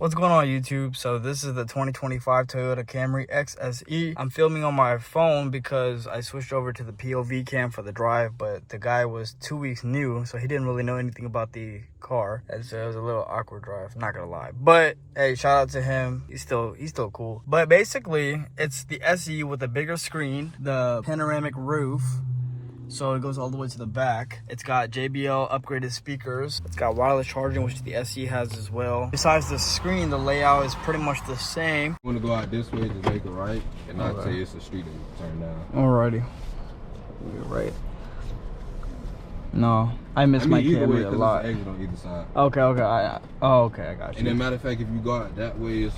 What's going on YouTube? So this is the 2025 Toyota Camry XSE. I'm filming on my phone because I switched over to the POV cam for the drive, but the guy was 2 weeks new, so he didn't really know anything about the car. And so it was a little awkward drive, not gonna lie. But hey, shout out to him. He's still cool. But basically, it's the SE with a bigger screen, the panoramic roof. So it goes all the way to the back. It's got JBL upgraded speakers. It's got wireless charging, which the SE has as well. Besides the screen, the layout is pretty much the same. You want to go out this way, just make it right, and not say it's a street and turn down. Alrighty. You're right. No, I miss my Camry a lot. There's an exit on either side. Okay. Okay, I got you. And then matter of fact, if you go out that way, it's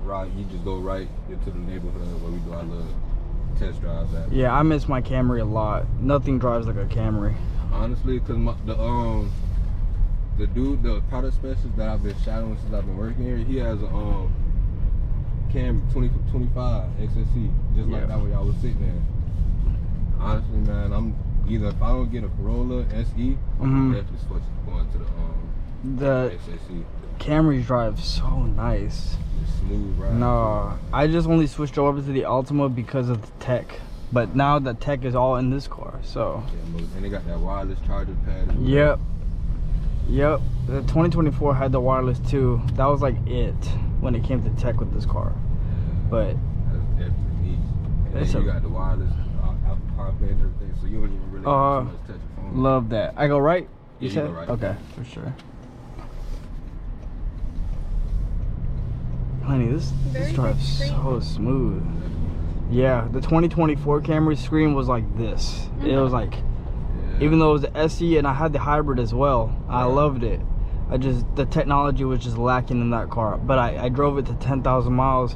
right. You just go right into the neighborhood where we do our little test drives at. Yeah, I miss my Camry a lot. Nothing drives like a Camry. Honestly, because the dude, the product specialist that I've been shadowing since I've been working here, he has a Camry 2025 XSE, just like that way I was sitting there. Honestly, man, I'm either, if I don't get a Corolla SE, I'm definitely switching going to the XSE. Camrys drive so nice. It's smooth, right? No, I just only switched over to the Altima because of the tech. But now the tech is all in this car, so. Yeah, and they got that wireless charger pad as well. Yep. The 2024 had the wireless too. That was like it when it came to tech with this car. But that's definitely neat. And then you got the wireless Apple CarPlay and everything, so you don't even really have too much touch your phone. Love that. I go right? You said? go right. Okay, for sure. Honey, this drives so smooth. Yeah, the 2024 Camry screen was like this. It was like, even though it was the SE and I had the hybrid as well, I loved it. The technology was just lacking in that car. But I drove it to 10,000 miles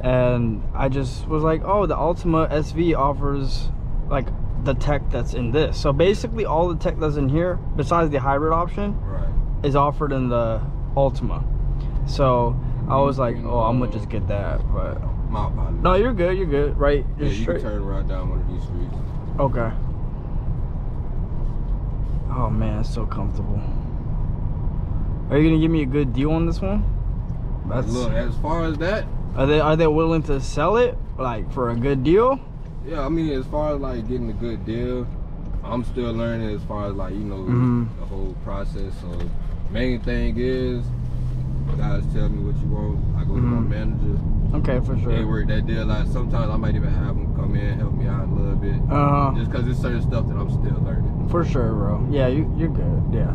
and I just was like, oh, the Altima SV offers like the tech that's in this. So basically all the tech that's in here, besides the hybrid option, is offered in the Altima. So I was like, oh, I'm gonna just get that, but my apologies. No, you're good, right? Yeah, you can turn right down one of these streets. Okay. Oh man, it's so comfortable. Are you gonna give me a good deal on this one? Look, as far as that, are they willing to sell it like for a good deal? Yeah, I mean, as far as like getting a good deal, I'm still learning as far as like, you know, the whole process. So main thing is, guys tell me what you want. I go to my manager. Okay, for sure. They work that deal out. Sometimes I might even have them come in, help me out a little bit. Just because there's certain stuff that I'm still learning. For sure, bro. Yeah, you're good. Yeah.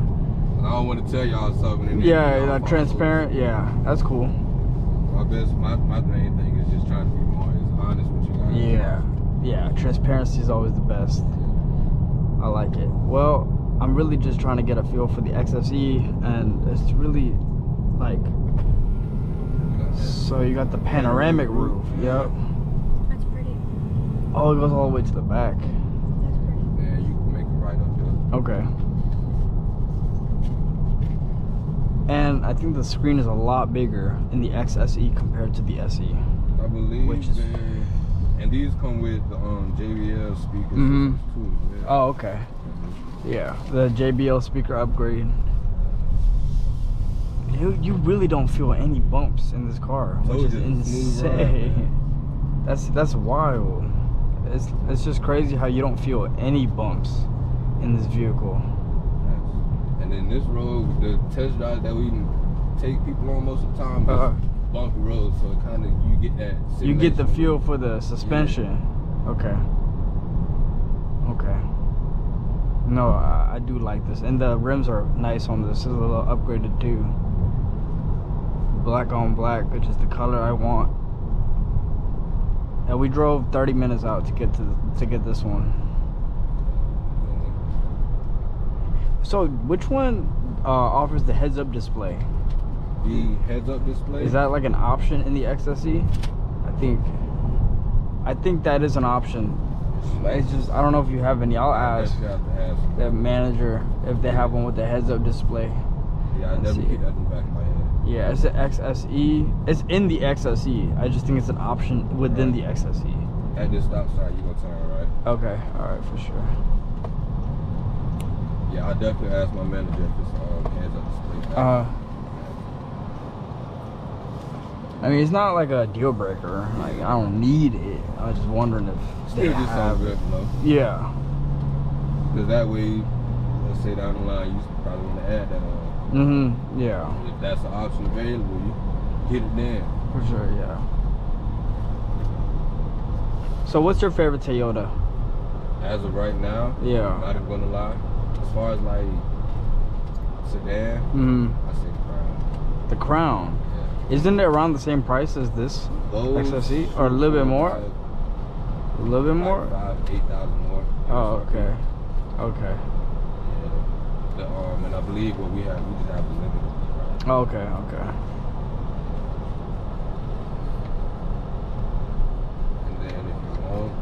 I don't want to tell y'all something. Yeah, transparent. Yeah, that's cool. My main thing is just trying to be more honest with you guys. Yeah. Transparency is always the best. I like it. Well, I'm really just trying to get a feel for the XSE, and it's really like. So you got the panoramic roof. Yep. That's pretty. Oh, it goes all the way to the back. That's pretty. Yeah, you can make it right up there. Okay. And I think the screen is a lot bigger in the XSE compared to the SE. I believe. And these come with the JBL speakers too. Yeah. Oh, okay. Yeah, the JBL speaker upgrade. You really don't feel any bumps in this car, which is insane. That's wild. It's just crazy how you don't feel any bumps in this vehicle. And then this road, the test drive that we take people on most of the time, is bumpy road, so it kind of you get that. You get the feel for the suspension. Yeah. Okay. No, I do like this, and the rims are nice on this. It's a little upgraded too. Black on black, which is the color I want. And we drove 30 minutes out to get this one. So which one offers the heads-up display? The heads-up display? Is that like an option in the XSE? I think that is an option. It's just, I don't know if you have any. I'll ask the manager if they have one with the heads-up display. Yeah, I definitely keep that in the back of my head. Yeah, it's the XSE. It's in the XSE. I just think it's an option within the XSE. At this stop sign, you gonna turn right. Okay, alright, for sure. Yeah, I definitely asked my manager if it's heads-up display. I mean, it's not like a deal breaker. Like, I don't need it. I was just wondering if they Still just have sounds it. good, you know? Yeah. Because that way, let's say down the line, you probably want to add that on. Yeah. If that's an option available, you get it then. For sure, yeah. So what's your favorite Toyota? As of right now, Yeah. I'm not even gonna lie. As far as like sedan, I say the Crown. The Crown. Yeah. Isn't it around the same price as this Those XSE? Or a little bit more? like A little bit more? 8,000 more. Oh, okay. Okay. Yeah. And I believe what we have, we just have a limited. Right? Okay, okay. And then if you want,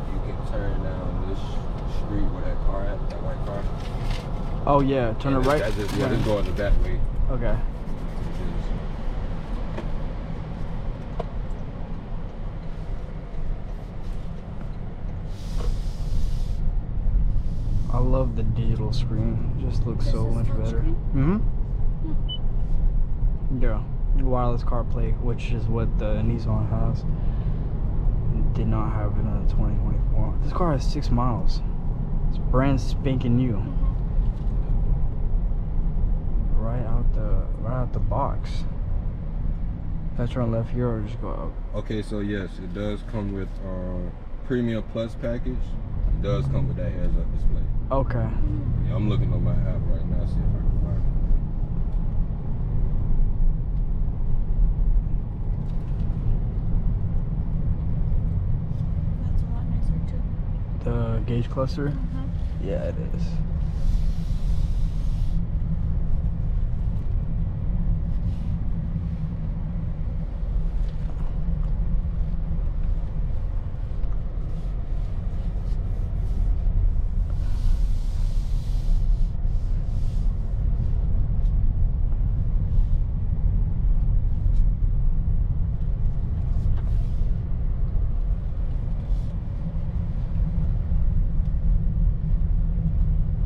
you can turn down this street where that car at, that white car. Oh yeah, turn it right. That's just, yeah, just going the back way. Okay. I love the digital screen. It just looks so much better. Yeah. Wireless CarPlay, which is what the Nissan has. Did not have it in the 2024. This car has 6 miles. It's brand spanking new. Right out the box. If I turn left here or just go up. Okay, so yes, it does come with Premium Plus package. It does come with that heads-up display. Okay. Yeah, I'm looking on my app right now, see if I can find That's a lot nicer too. The gauge cluster? Yeah, it is.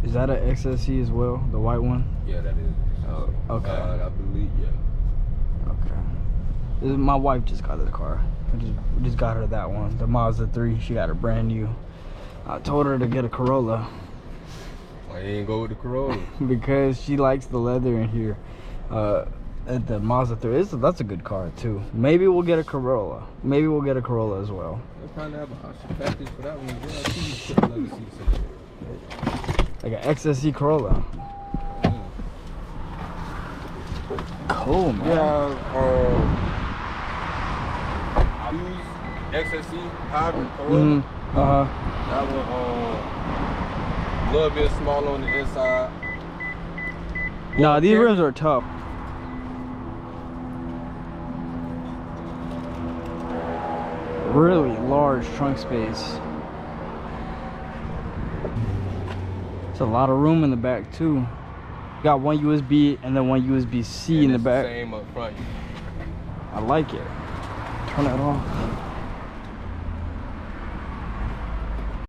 Is that an XSE as well, the white one? Yeah, that is. Oh, okay. I believe, yeah. Okay. My wife just got this car. We just got her that one, the Mazda 3. She got her brand new. I told her to get a Corolla Why you ain't go with the Corolla? because she likes the leather in here. At the Mazda 3, that's a good car too. Maybe we'll get a Corolla. Maybe we'll get a Corolla as well. They'll probably have an option package for that one. Yeah, I see you put leather seats in there. Like an XSE Corolla. Yeah. Cool, man. I use XSE hybrid Corolla. That one a little bit small on the inside. Nah, these rims are tough. Really large trunk space. It's a lot of room in the back too. Got one USB and then one USB-C in the back. Same up front. I like it. Turn that off.